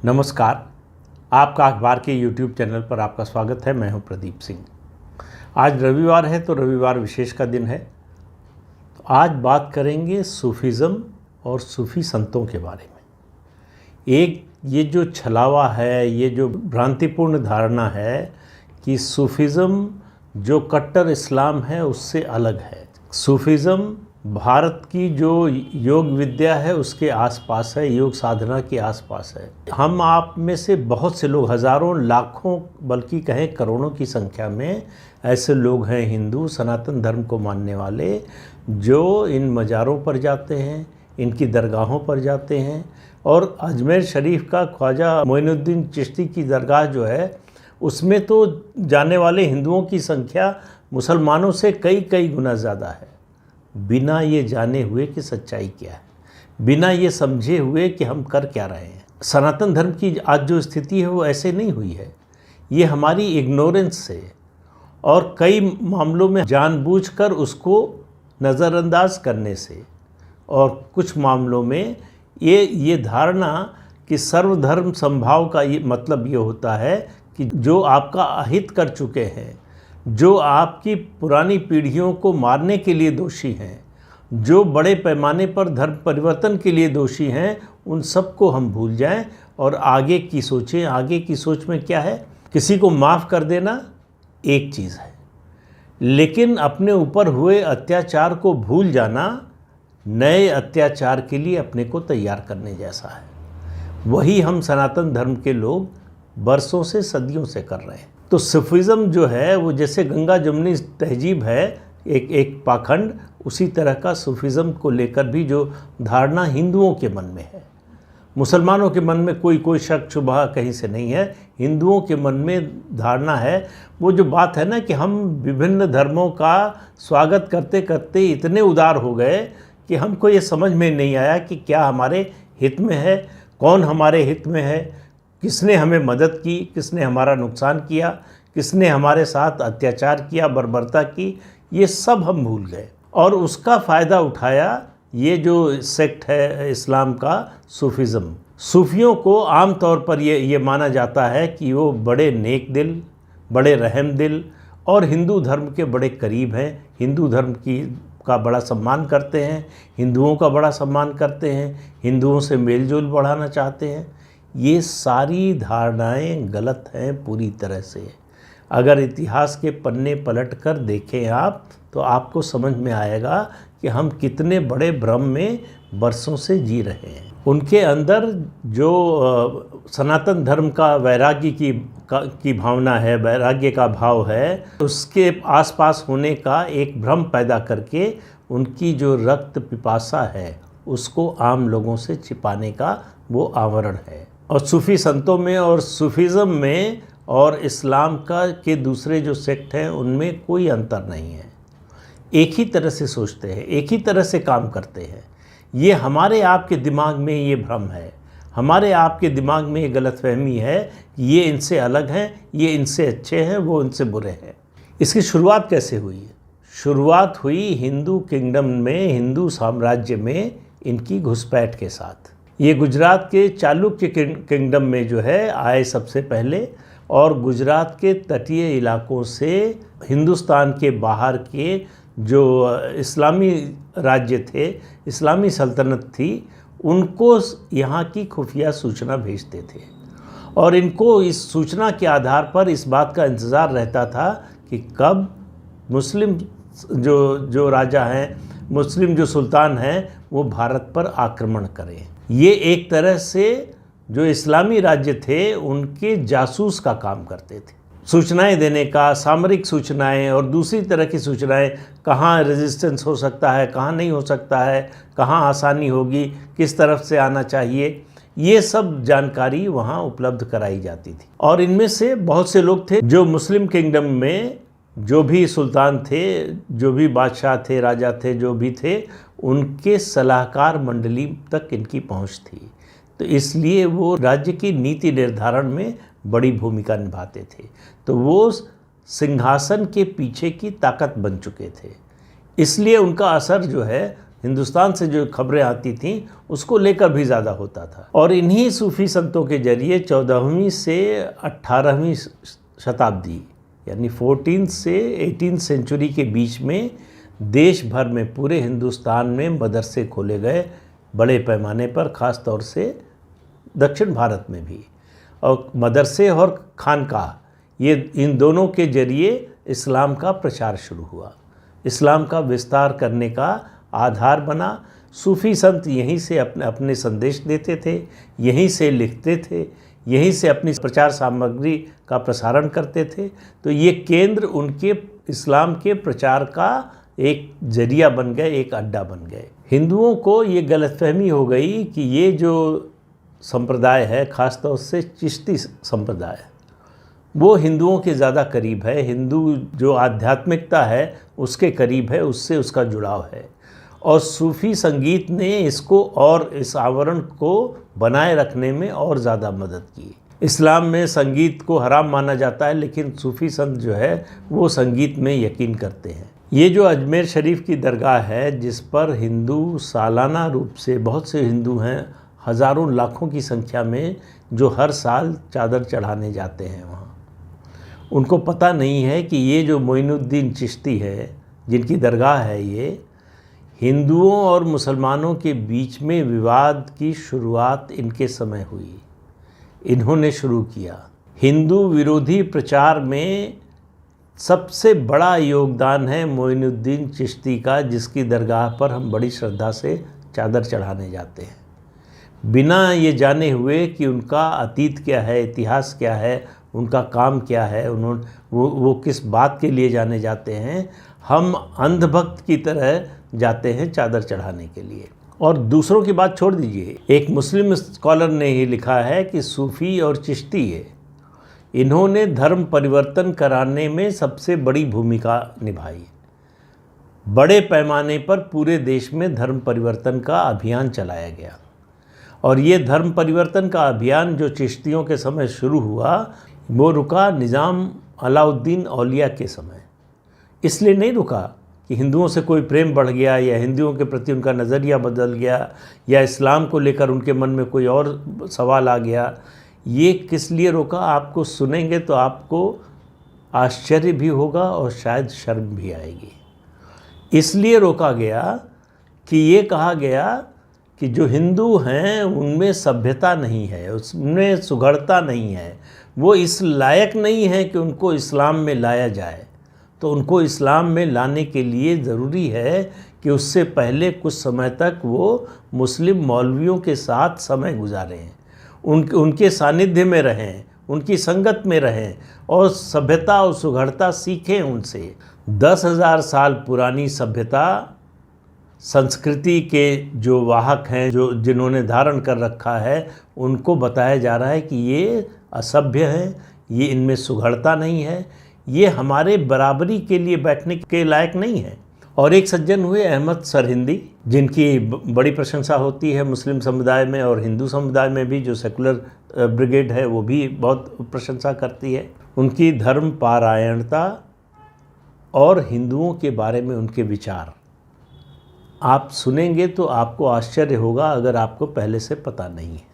नमस्कार। आपका अखबार के YouTube चैनल पर आपका स्वागत है। मैं हूं प्रदीप सिंह। आज रविवार है तो रविवार विशेष का दिन है। तो आज बात करेंगे सूफीज़म और सूफ़ी संतों के बारे में। एक ये जो छलावा है, ये जो भ्रांतिपूर्ण धारणा है कि सूफीज़म जो कट्टर इस्लाम है उससे अलग है। सूफीज़म भारत की जो योग विद्या है उसके आसपास है, योग साधना के आसपास है। हम आप में से बहुत से लोग, हज़ारों लाखों बल्कि कहें करोड़ों की संख्या में ऐसे लोग हैं हिंदू सनातन धर्म को मानने वाले, जो इन मज़ारों पर जाते हैं, इनकी दरगाहों पर जाते हैं। और अजमेर शरीफ का ख्वाजा मोइनुद्दीन चिश्ती की दरगाह जो है उसमें तो जाने वाले हिंदुओं की संख्या मुसलमानों से कई कई गुना ज़्यादा है, बिना ये जाने हुए कि सच्चाई क्या है, बिना ये समझे हुए कि हम कर क्या रहे हैं। सनातन धर्म की आज जो स्थिति है वो ऐसे नहीं हुई है, ये हमारी इग्नोरेंस से और कई मामलों में जानबूझकर उसको नज़रअंदाज करने से, और कुछ मामलों में ये धारणा कि सर्वधर्म समभाव का ये मतलब ये होता है कि जो आपका अहित कर चुके हैं, जो आपकी पुरानी पीढ़ियों को मारने के लिए दोषी हैं, जो बड़े पैमाने पर धर्म परिवर्तन के लिए दोषी हैं, उन सबको हम भूल जाएं और आगे की सोचें। आगे की सोच में क्या है? किसी को माफ़ कर देना एक चीज़ है, लेकिन अपने ऊपर हुए अत्याचार को भूल जाना नए अत्याचार के लिए अपने को तैयार करने जैसा है। वही हम सनातन धर्म के लोग बरसों से सदियों से कर रहे हैं। तो सूफीज़म जो है वो जैसे गंगा जमुनी तहजीब है, एक पाखंड, उसी तरह का सूफीज़म को लेकर भी जो धारणा हिंदुओं के मन में है, मुसलमानों के मन में कोई शक शुबह कहीं से नहीं है, हिंदुओं के मन में धारणा है। वो जो बात है ना कि हम विभिन्न धर्मों का स्वागत करते करते इतने उदार हो गए कि हमको ये समझ में नहीं आया कि क्या हमारे हित में है, कौन हमारे हित में है, किसने हमें मदद की, किसने हमारा नुकसान किया, किसने हमारे साथ अत्याचार किया, बर्बरता की, ये सब हम भूल गए। और उसका फ़ायदा उठाया ये जो सेक्ट है इस्लाम का, सूफीज़म। सूफियों को आम तौर पर ये माना जाता है कि वो बड़े नेक दिल, बड़े रहम दिल और हिंदू धर्म के बड़े करीब हैं, हिंदू धर्म का बड़ा सम्मान करते हैं, हिंदुओं का बड़ा सम्मान करते हैं, हिंदुओं से मेलजोल बढ़ाना चाहते हैं। ये सारी धारणाएं गलत हैं पूरी तरह से। अगर इतिहास के पन्ने पलट कर देखें आप तो आपको समझ में आएगा कि हम कितने बड़े भ्रम में बरसों से जी रहे हैं। उनके अंदर जो सनातन धर्म का वैराग्य की भावना है, वैराग्य का भाव है, उसके आसपास होने का एक भ्रम पैदा करके उनकी जो रक्त पिपासा है उसको आम लोगों से छिपाने का वो आवरण है। और सूफ़ी संतों में और सूफीज़म में और इस्लाम के दूसरे जो सेक्ट हैं उनमें कोई अंतर नहीं है। एक ही तरह से सोचते हैं, एक ही तरह से काम करते हैं। ये हमारे आपके दिमाग में ये भ्रम है, हमारे आपके दिमाग में ये गलतफहमी है कि ये इनसे अलग हैं, ये इनसे अच्छे हैं, वो इनसे बुरे हैं। इसकी शुरुआत कैसे हुई है? शुरुआत हुई हिंदू किंगडम में, हिंदू साम्राज्य में इनकी घुसपैठ के साथ। ये गुजरात के चालुक्य किंगडम में जो है आए सबसे पहले, और गुजरात के तटीय इलाकों से हिंदुस्तान के बाहर के जो इस्लामी राज्य थे, इस्लामी सल्तनत थी, उनको यहाँ की खुफिया सूचना भेजते थे। और इनको इस सूचना के आधार पर इस बात का इंतज़ार रहता था कि कब मुस्लिम जो राजा हैं, मुस्लिम जो सुल्तान हैं, वो भारत पर आक्रमण करें। ये एक तरह से जो इस्लामी राज्य थे उनके जासूस का काम करते थे, सूचनाएं देने का, सामरिक सूचनाएं और दूसरी तरह की सूचनाएं, कहाँ रेजिस्टेंस हो सकता है, कहाँ नहीं हो सकता है, कहाँ आसानी होगी, किस तरफ से आना चाहिए, ये सब जानकारी वहाँ उपलब्ध कराई जाती थी। और इनमें से बहुत से लोग थे जो मुस्लिम किंगडम में जो भी सुल्तान थे, जो भी बादशाह थे, राजा थे, जो भी थे, उनके सलाहकार मंडली तक इनकी पहुंच थी। तो इसलिए वो राज्य की नीति निर्धारण में बड़ी भूमिका निभाते थे। तो वो सिंहासन के पीछे की ताकत बन चुके थे, इसलिए उनका असर जो है हिंदुस्तान से जो खबरें आती थीं उसको लेकर भी ज़्यादा होता था। और इन्हीं सूफ़ी संतों के जरिए 14वीं से 18वीं शताब्दी यानी 14 से 18 सेंचुरी के बीच में देश भर में, पूरे हिंदुस्तान में मदरसे खोले गए बड़े पैमाने पर, ख़ास तौर से दक्षिण भारत में भी। और मदरसे और खानकाह, ये इन दोनों के जरिए इस्लाम का प्रचार शुरू हुआ, इस्लाम का विस्तार करने का आधार बना। सूफ़ी संत यहीं से अपने संदेश देते थे, यहीं से लिखते थे, यहीं से अपनी प्रचार सामग्री का प्रसारण करते थे। तो ये केंद्र उनके इस्लाम के प्रचार का एक जरिया बन गए, एक अड्डा बन गए। हिंदुओं को ये गलतफहमी हो गई कि ये जो संप्रदाय है, ख़ास तौर से चिश्ती संप्रदाय, वो हिंदुओं के ज़्यादा करीब है, हिंदू जो आध्यात्मिकता है उसके करीब है, उससे उसका जुड़ाव है। और सूफ़ी संगीत ने इसको और इस आवरण को बनाए रखने में और ज़्यादा मदद की। इस्लाम में संगीत को हराम माना जाता है, लेकिन सूफ़ी संत जो है वो संगीत में यकीन करते हैं। ये जो अजमेर शरीफ की दरगाह है, जिस पर हिंदू सालाना रूप से, बहुत से हिंदू हैं, हज़ारों लाखों की संख्या में, जो हर साल चादर चढ़ाने जाते हैं वहाँ, उनको पता नहीं है कि ये जो मोइनुद्दीन चिश्ती है, जिनकी दरगाह है, ये हिंदुओं और मुसलमानों के बीच में विवाद की शुरुआत इनके समय हुई। इन्होंने शुरू किया। हिंदू विरोधी प्रचार में सबसे बड़ा योगदान है मोइनुद्दीन चिश्ती का, जिसकी दरगाह पर हम बड़ी श्रद्धा से चादर चढ़ाने जाते हैं, बिना ये जाने हुए कि उनका अतीत क्या है, इतिहास क्या है, उनका काम क्या है, वो किस बात के लिए जाने जाते हैं। हम अंधभक्त की तरह जाते हैं चादर चढ़ाने के लिए। और दूसरों की बात छोड़ दीजिए, एक मुस्लिम स्कॉलर ने ही लिखा है कि सूफ़ी और चिश्ती है, इन्होंने धर्म परिवर्तन कराने में सबसे बड़ी भूमिका निभाई। बड़े पैमाने पर पूरे देश में धर्म परिवर्तन का अभियान चलाया गया। और ये धर्म परिवर्तन का अभियान जो चिश्तियों के समय शुरू हुआ, वो रुका निज़ाम अलाउद्दीन औलिया के समय। इसलिए नहीं रुका कि हिंदुओं से कोई प्रेम बढ़ गया या हिंदुओं के प्रति उनका नज़रिया बदल गया या इस्लाम को लेकर उनके मन में कोई और सवाल आ गया। ये किस लिए रोका, आपको सुनेंगे तो आपको आश्चर्य भी होगा और शायद शर्म भी आएगी। इसलिए रोका गया कि ये कहा गया कि जो हिंदू हैं उनमें सभ्यता नहीं है, उसमें सुघड़ता नहीं है, वो इस लायक नहीं है कि उनको इस्लाम में लाया जाए। तो उनको इस्लाम में लाने के लिए ज़रूरी है कि उससे पहले कुछ समय तक वो मुस्लिम मौलवियों के साथ समय गुजारें, उनके सानिध्य में रहें, उनकी संगत में रहें और सभ्यता और सुघड़ता सीखें उनसे। 10,000 साल पुरानी सभ्यता, संस्कृति के जो वाहक हैं, जिन्होंने धारण कर रखा है, उनको बताया जा रहा है कि ये असभ्य है, ये इनमें सुघड़ता नहीं है, ये हमारे बराबरी के लिए बैठने के लायक नहीं है। और एक सज्जन हुए अहमद सरहिंदी, जिनकी बड़ी प्रशंसा होती है मुस्लिम समुदाय में और हिंदू समुदाय में भी, जो सेकुलर ब्रिगेड है वो भी बहुत प्रशंसा करती है। उनकी धर्म पारायणता और हिंदुओं के बारे में उनके विचार आप सुनेंगे तो आपको आश्चर्य होगा, अगर आपको पहले से पता नहीं है।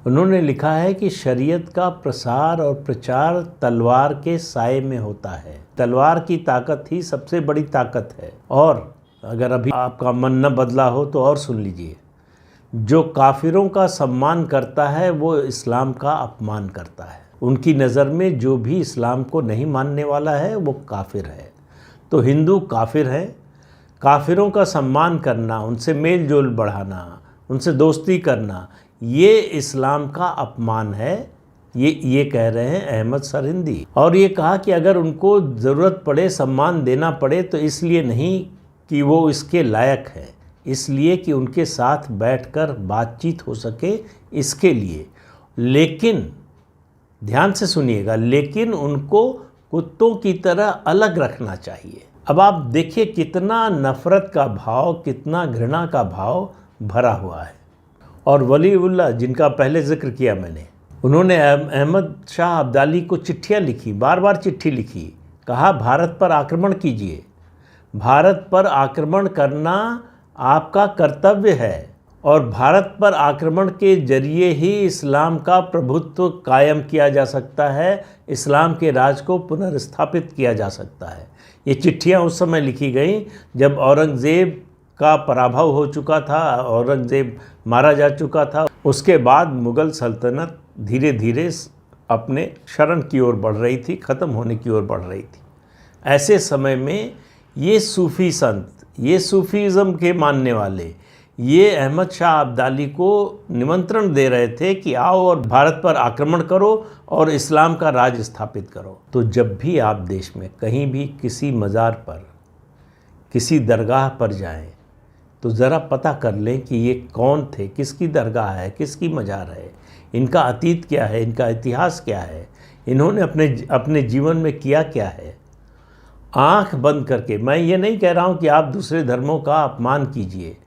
उन्होंने लिखा है कि शरीयत का प्रसार और प्रचार तलवार के साए में होता है। तलवार की ताकत ही सबसे बड़ी ताकत है। और अगर अभी आपका मन न बदला हो तो और सुन लीजिए, जो काफिरों का सम्मान करता है वो इस्लाम का अपमान करता है। उनकी नज़र में जो भी इस्लाम को नहीं मानने वाला है वो काफिर है। तो हिंदू काफिर हैं। काफिरों का सम्मान करना, उनसे मेल जोल बढ़ाना, उनसे दोस्ती करना, ये इस्लाम का अपमान है। ये कह रहे हैं अहमद सरहिंदी। और ये कहा कि अगर उनको ज़रूरत पड़े, सम्मान देना पड़े, तो इसलिए नहीं कि वो इसके लायक है, इसलिए कि उनके साथ बैठकर बातचीत हो सके, इसके लिए। लेकिन ध्यान से सुनिएगा, लेकिन उनको कुत्तों की तरह अलग रखना चाहिए। अब आप देखिए कितना नफ़रत का भाव, कितना घृणा का भाव भरा हुआ है। और वलीउल्लाह, जिनका पहले जिक्र किया मैंने, उन्होंने अहमद शाह अब्दाली को चिट्ठियाँ लिखी, बार बार चिट्ठी लिखी, कहा भारत पर आक्रमण कीजिए। भारत पर आक्रमण करना आपका कर्तव्य है और भारत पर आक्रमण के जरिए ही इस्लाम का प्रभुत्व कायम किया जा सकता है, इस्लाम के राज को पुनर्स्थापित किया जा सकता है। ये चिट्ठियाँ उस समय लिखी गईं जब औरंगज़ेब का पराभव हो चुका था, औरंगज़ेब मारा जा चुका था। उसके बाद मुग़ल सल्तनत धीरे धीरे अपने शरण की ओर बढ़ रही थी, ख़त्म होने की ओर बढ़ रही थी। ऐसे समय में ये सूफ़ी संत, ये सूफ़ीज़म के मानने वाले, ये अहमद शाह अब्दाली को निमंत्रण दे रहे थे कि आओ और भारत पर आक्रमण करो और इस्लाम का राज स्थापित करो। तो जब भी आप देश में कहीं भी किसी मज़ार पर, किसी दरगाह पर जाएं, तो ज़रा पता कर लें कि ये कौन थे, किसकी दरगाह है, किसकी मज़ार है, इनका अतीत क्या है, इनका इतिहास क्या है, इन्होंने अपने जीवन में किया क्या है। आँख बंद करके, मैं ये नहीं कह रहा हूँ कि आप दूसरे धर्मों का अपमान कीजिए,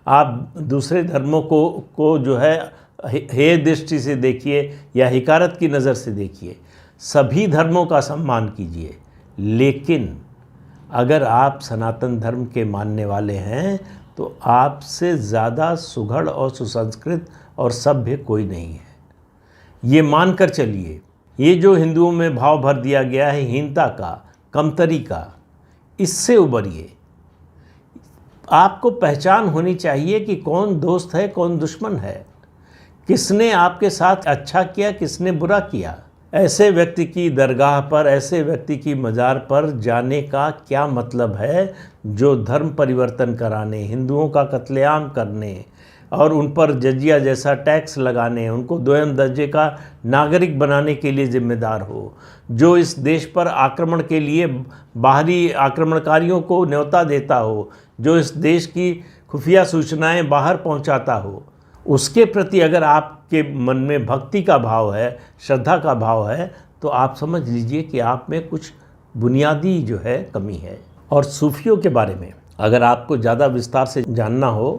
आप दूसरे धर्मों को जो है हेय दृष्टि से देखिए या हिकारत की नज़र से देखिए, सभी धर्मों का सम्मान कीजिए। लेकिन अगर आप सनातन धर्म के मानने वाले हैं तो आपसे ज़्यादा सुघड़ और सुसंस्कृत और सभ्य कोई नहीं है। ये मानकर चलिए, ये जो हिंदुओं में भाव भर दिया गया है हीनता का, कमतरी का, इससे उबरिए। आपको पहचान होनी चाहिए कि कौन दोस्त है, कौन दुश्मन है, किसने आपके साथ अच्छा किया, किसने बुरा किया। ऐसे व्यक्ति की दरगाह पर, ऐसे व्यक्ति की मज़ार पर जाने का क्या मतलब है जो धर्म परिवर्तन कराने, हिंदुओं का कत्लेआम करने और उन पर जजिया जैसा टैक्स लगाने, उनको दोयम दर्जे का नागरिक बनाने के लिए जिम्मेदार हो, जो इस देश पर आक्रमण के लिए बाहरी आक्रमणकारियों को न्योता देता हो, जो इस देश की खुफिया सूचनाएं बाहर पहुंचाता हो। उसके प्रति अगर आपके मन में भक्ति का भाव है, श्रद्धा का भाव है, तो आप समझ लीजिए कि आप में कुछ बुनियादी जो है कमी है। और सूफियों के बारे में अगर आपको ज़्यादा विस्तार से जानना हो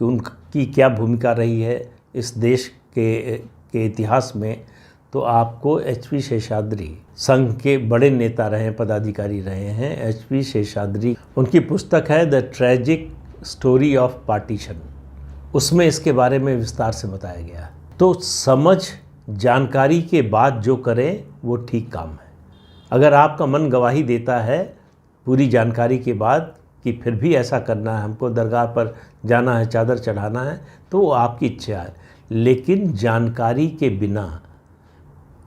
कि उनकी क्या भूमिका रही है इस देश के इतिहास में, तो आपको एच.पी. शेषाद्री, संघ के बड़े नेता रहे, पदाधिकारी रहे हैं एच.पी. शेषाद्री, उनकी पुस्तक है the tragic story of partition, उसमें इसके बारे में विस्तार से बताया गया। तो समझ जानकारी के बाद जो करें वो ठीक काम है। अगर आपका मन गवाही देता है पूरी जानकारी के बाद कि फिर भी ऐसा करना है, हमको दरगाह पर जाना है, चादर चढ़ाना है, तो वो आपकी इच्छा है। लेकिन जानकारी के बिना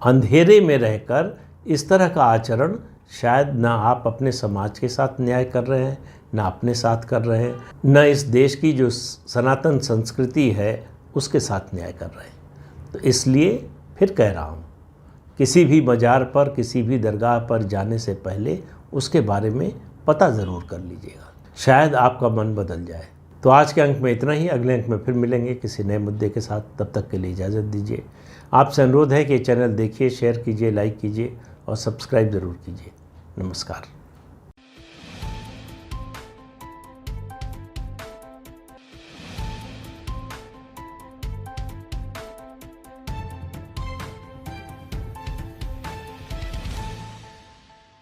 अंधेरे में रहकर इस तरह का आचरण शायद ना आप अपने समाज के साथ न्याय कर रहे हैं, ना अपने साथ कर रहे हैं, न इस देश की जो सनातन संस्कृति है उसके साथ न्याय कर रहे हैं। तो इसलिए फिर कह रहा हूँ, किसी भी मज़ार पर, किसी भी दरगाह पर जाने से पहले उसके बारे में पता ज़रूर कर लीजिएगा, शायद आपका मन बदल जाए। तो आज के अंक में इतना ही, अगले अंक में फिर मिलेंगे किसी नए मुद्दे के साथ। तब तक के लिए इजाज़त दीजिए। आपसे अनुरोध है कि चैनल देखिए, शेयर कीजिए, लाइक कीजिए और सब्सक्राइब ज़रूर कीजिए। नमस्कार।